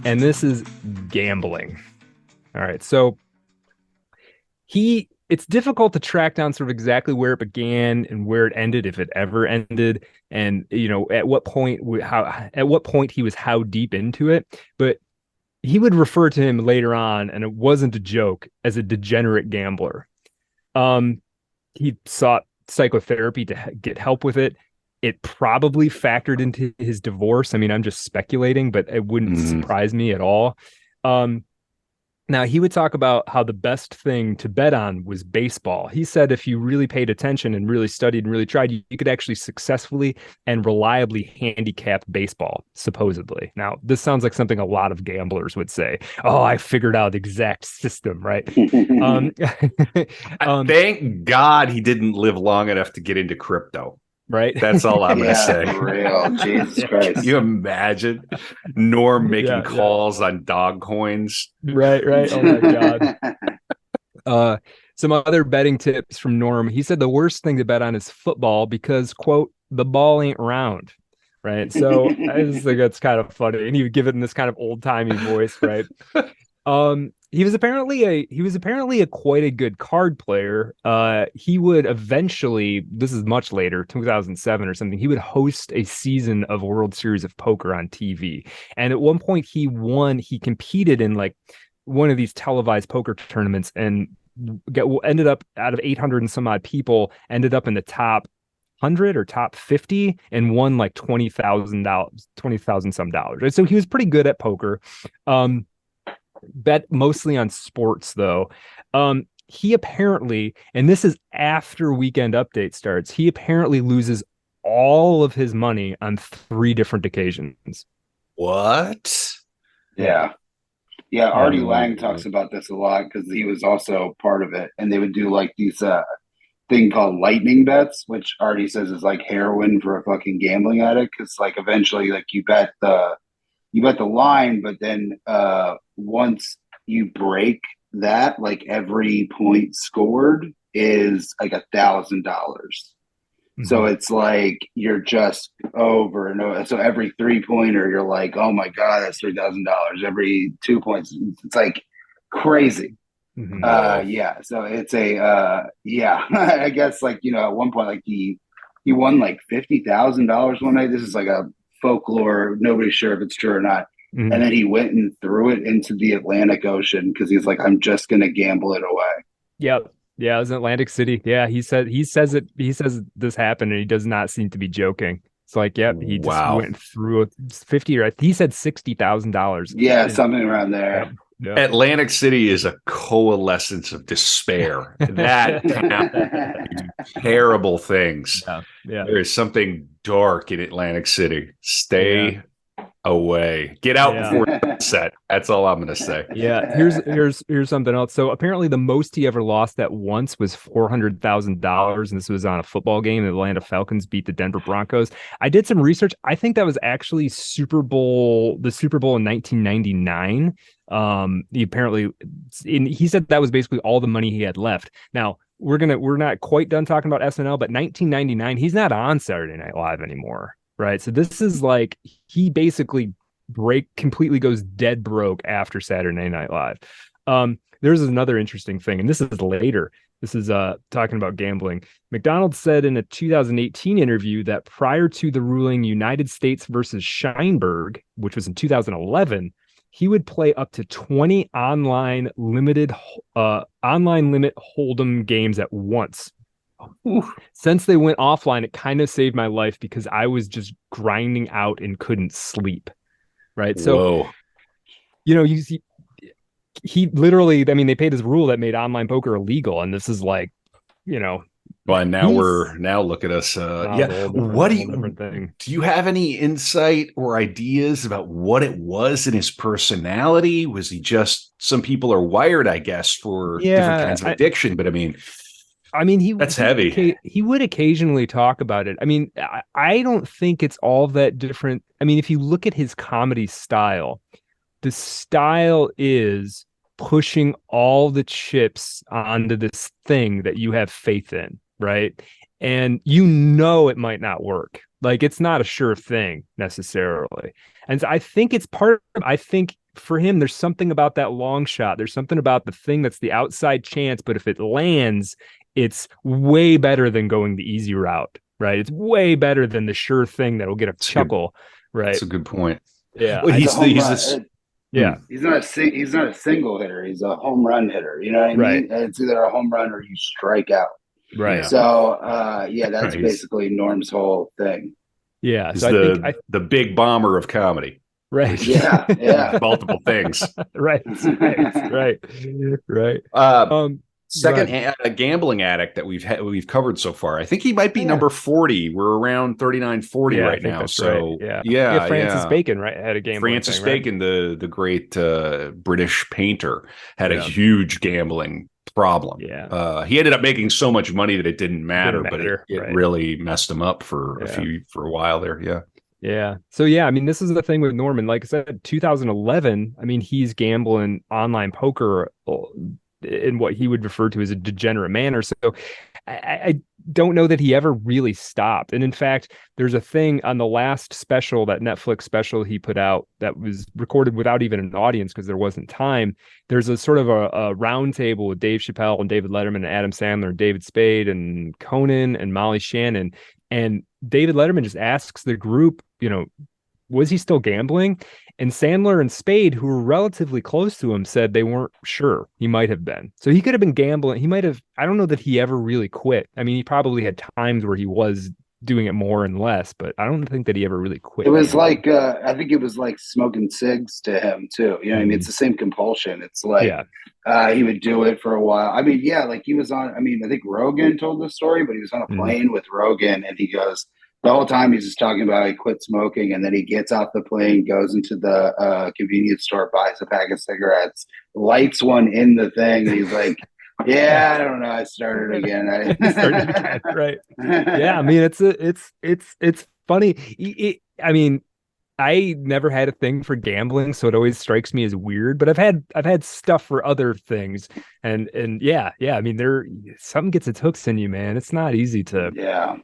And this is gambling. All right. So it's difficult to track down sort of exactly where it began and where it ended, if it ever ended, and at what point he was how deep into it. But he would refer to him later on, and it wasn't a joke, as a degenerate gambler. He sought psychotherapy to get help with it. It probably factored into his divorce. I mean, I'm just speculating, but it wouldn't surprise me at all. Now, he would talk about how the best thing to bet on was baseball. He said if you really paid attention and really studied and really tried, you could actually successfully and reliably handicap baseball, supposedly. Now, this sounds like something a lot of gamblers would say. Oh, I figured out the exact system, right? Thank God he didn't live long enough to get into crypto. Right. That's all I'm going to say. For real. Jesus Christ. Can you imagine Norm making calls on dog coins? Right. Oh my God. Some other betting tips from Norm. He said the worst thing to bet on is football because, quote, the ball ain't round. Right. So I just think that's kind of funny. And he would give it in this kind of old timey voice, right? He was apparently a quite a good card player. He would eventually, this is much later, 2007 or something, he would host a season of World Series of Poker on TV. And at one point he competed in like one of these televised poker tournaments and ended up, out of 800 and some odd people, ended up in the top 100 or top 50 and won like $20,000 some dollars. Right? So he was pretty good at poker. Bet mostly on sports though. He apparently, and this is after Weekend Update starts, he apparently loses all of his money on 3 different occasions. What? Yeah. Artie Lang talks about this a lot because he was also part of it, and they would do like these thing called lightning bets, which Artie says is like heroin for a fucking gambling addict, because like eventually like you bet the line, but then once you break that, like every point scored is like $1,000. So it's like you're just over and over. So every 3-pointer, you're like, oh my God, that's $3,000. Every 2 points, it's like crazy. So it's I guess like, at one point, like he won like $50,000 one night. This is like a folklore, nobody's sure if it's true or not. And then he went and threw it into the Atlantic Ocean because he's like, I'm just gonna gamble it away. Yep. Yeah, it was in Atlantic City. Yeah, he says this happened, and he does not seem to be joking. It's like, yep, he just went through 50, or he said $60,000. Yeah, something around there. Yep. Yep. Atlantic City is a coalescence of despair. That terrible things. Yeah. There is something dark in Atlantic City. Stay away. Get out before it's set. That's all I'm going to say. Yeah. Here's something else. So apparently the most he ever lost at once was $400,000, and this was on a football game. The Atlanta Falcons beat the Denver Broncos. I did some research. I think that was actually the Super Bowl in 1999. He said that was basically all the money he had left. Now we're not quite done talking about SNL, but 1999, he's not on Saturday Night Live anymore. Right. So this is like, he basically completely goes dead broke after Saturday Night Live. There's another interesting thing, and this is later. This is talking about gambling. MacDonald said in a 2018 interview that prior to the ruling United States versus Scheinberg, which was in 2011, he would play up to 20 online limit hold'em games at once. Since they went offline, it kind of saved my life because I was just grinding out and couldn't sleep. Right. So, you see, he literally, I mean, they paid his rule that made online poker illegal. And this is like, well, now look at us. What do you have any insight or ideas about what it was in his personality? Was he just, some people are wired, I guess, for different kinds of addiction, but I mean, that's heavy. He would occasionally talk about it. I mean, I don't think it's all that different. I mean, if you look at his comedy style, the style is pushing all the chips onto this thing that you have faith in, right? And you know it might not work. Like, it's not a sure thing necessarily. And I think it's I think for him, there's something about that long shot. There's something about the thing that's the outside chance, but if it lands, it's way better than going the easy route, right? It's way better than the sure thing that'll get a chuckle, right? That's a good point. Yeah. Well, he's yeah. He's not a single hitter. He's a home run hitter. You know what I mean? It's either a home run or you strike out. Right. So, that's basically Norm's whole thing. Yeah. He's so the big bomber of comedy. Right. Yeah. Multiple things. Right. Second gambling addict that we've covered so far. I think he might be number 40. We're around 39, 40 right now. So right. Yeah. Francis Bacon, right, had a gambling Francis Bacon, right? the great British painter, had a huge gambling problem. Yeah. He ended up making so much money that it didn't matter, but it really messed him up for a while there. Yeah. Yeah. So, I mean, this is the thing with Norman. Like I said, 2011, I mean, he's gambling online poker in what he would refer to as a degenerate manner. So I don't know that he ever really stopped. And in fact, there's a thing on the last special, that Netflix special he put out that was recorded without even an audience because there wasn't time. There's a sort of a round table with Dave Chappelle and David Letterman and Adam Sandler and David Spade and Conan and Molly Shannon. And David Letterman just asks the group, was he still gambling? And Sandler and Spade, who were relatively close to him, said they weren't sure. He might have been. So he could have been gambling. He might have, I don't know that he ever really quit. I mean, he probably had times where he was doing it more and less, but I don't think that he ever really quit. It was like, I think it was like smoking cigs to him too. You know what I mean? It's the same compulsion. It's like, he would do it for a while. I mean, like he was on, I think Rogan told the story, but he was on a plane with Rogan and he goes, the whole time he's just talking about he quit smoking, and then he gets off the plane, goes into the convenience store, buys a pack of cigarettes, lights one in the thing, and he's like, I don't know, I started again. Right. Yeah, I mean, it's funny. I mean, I never had a thing for gambling, so it always strikes me as weird. But I've had stuff for other things, and yeah. I mean, something gets its hooks in you, man. It's not easy to. Yeah.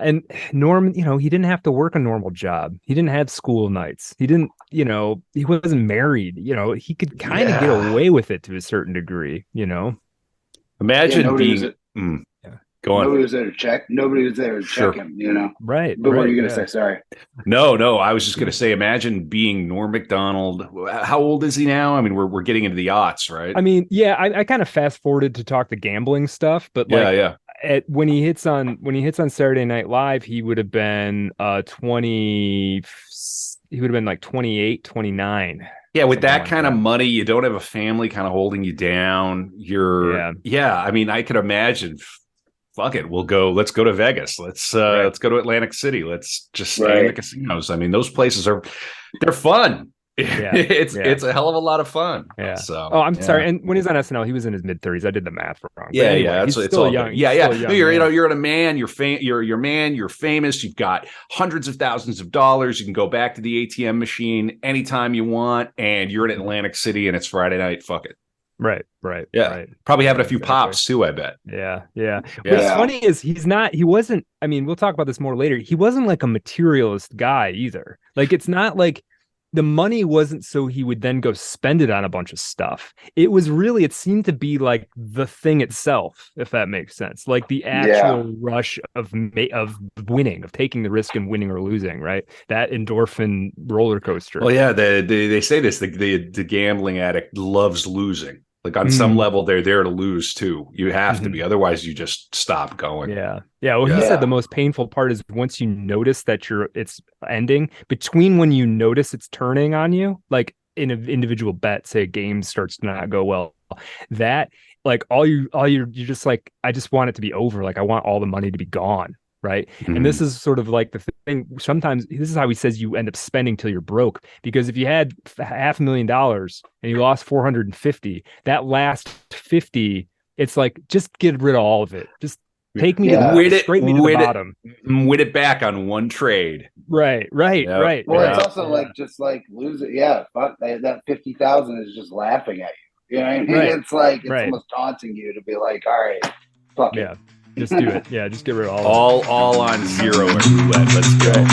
And Norm, he didn't have to work a normal job. He didn't have school nights. He didn't, he wasn't married. He could kind of get away with it to a certain degree, Imagine being. Go on. Nobody was there to check. Nobody was there to check him, Right. But what are you going to say? Sorry. No. I was just going to say, imagine being Norm MacDonald. How old is he now? I mean, we're getting into the aughts, right? I mean, I kind of fast forwarded to talk the gambling stuff, but when he hits on Saturday Night Live, he would have been 20. He would have been like 28, 29. Yeah, with that kind of money, you don't have a family kind of holding you down. I mean, I could imagine. Fuck it, let's go to Vegas. Let's go to Atlantic City. Let's just stay in the casinos. I mean, those places they're fun. Yeah. It's a hell of a lot of fun. Yeah. So, I'm sorry. And when he's on SNL, he was in his mid-30s. I did the math wrong. Yeah, anyway, It's still young. Yeah. No, you're a man. You're famous. You've got hundreds of thousands of dollars. You can go back to the ATM machine anytime you want, and you're in Atlantic City, and it's Friday night. Fuck it. Right. Yeah. Right. Probably having a few pops too, I bet. Yeah. What's funny is he wasn't, I mean, we'll talk about this more later. He wasn't like a materialist guy either. Like, it's not like the money wasn't so he would then go spend it on a bunch of stuff. It was really, it seemed to be like the thing itself, if that makes sense. Like the actual rush of winning, of taking the risk and winning or losing, right? That endorphin roller coaster. Well, yeah, they say this, the gambling addict loves losing. Like on some level, they're there to lose too. You have to be, otherwise you just stop going. Yeah. Well, he said the most painful part is once you notice that it's ending. Between when you notice it's turning on you, like in an individual bet, say a game starts to not go well, that like you're just like, I just want it to be over. Like I want all the money to be gone. Right. And this is sort of like the thing. Sometimes this is how he says you end up spending till you're broke, because if you had $500,000 and you lost 450, that last 50, it's like, just get rid of all of it. Just Take me to scrape me to the bottom. Win it back on one trade. Right. Well, it's also like just like lose it. Yeah, fuck that 50,000 is just laughing at you. You know what I mean? Right. It's like it's almost taunting you to be like, all right, fuck it. Just do it. Yeah, just get rid of all on zero at roulette. Let's go.